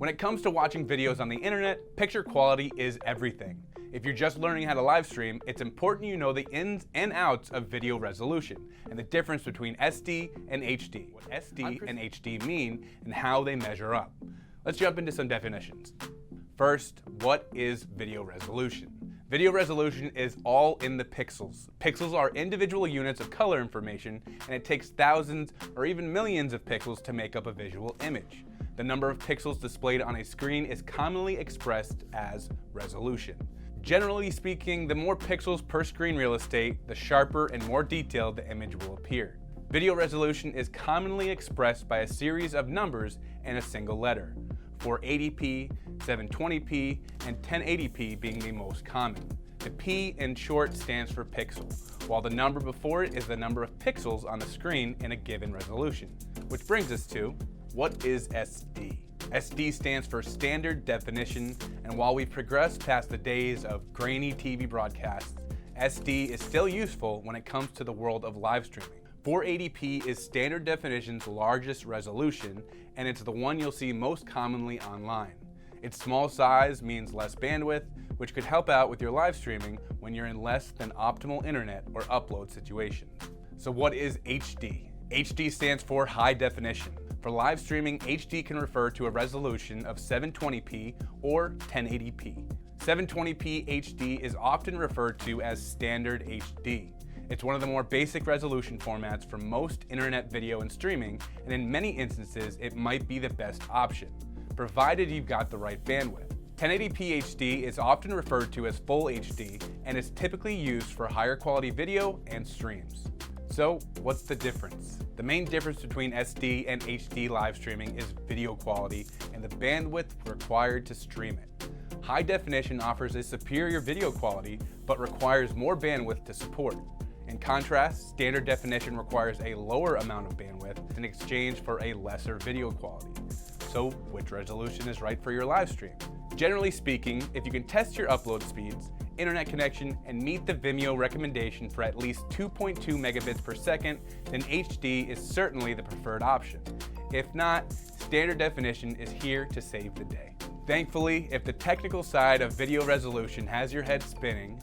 When it comes to watching videos on the internet, picture quality is everything. If you're just learning how to live stream, it's important you know the ins and outs of video resolution and the difference between SD and HD, what SD and HD mean, and how they measure up. Let's jump into some definitions. First, what is video resolution? Video resolution is all in the pixels. Pixels are individual units of color information, and it takes thousands or even millions of pixels to make up a visual image. The number of pixels displayed on a screen is commonly expressed as resolution. Generally speaking, the more pixels per screen real estate, the sharper and more detailed the image will appear. Video resolution is commonly expressed by a series of numbers and a single letter, 480p, 720p, and 1080p being the most common. The P in short stands for pixel, while the number before it is the number of pixels on the screen in a given resolution. Which brings us to, what is SD? SD stands for standard definition, and while we've progressed past the days of grainy TV broadcasts, SD is still useful when it comes to the world of live streaming. 480p is standard definition's largest resolution, and it's the one you'll see most commonly online. Its small size means less bandwidth, which could help out with your live streaming when you're in less than optimal internet or upload situations. So what is HD? HD stands for high definition. For live streaming, HD can refer to a resolution of 720p or 1080p. 720p HD is often referred to as standard HD. It's one of the more basic resolution formats for most internet video and streaming, and in many instances, it might be the best option, provided you've got the right bandwidth. 1080p HD is often referred to as full HD and is typically used for higher quality video and streams. So, what's the difference? The main difference between SD and HD live streaming is video quality and the bandwidth required to stream it. High definition offers a superior video quality, but requires more bandwidth to support. In contrast, standard definition requires a lower amount of bandwidth in exchange for a lesser video quality. So, which resolution is right for your live stream? Generally speaking, if you can test your upload speeds, internet connection, and meet the Vimeo recommendation for at least 2.2 megabits per second, then HD is certainly the preferred option. If not, standard definition is here to save the day. Thankfully, if the technical side of video resolution has your head spinning,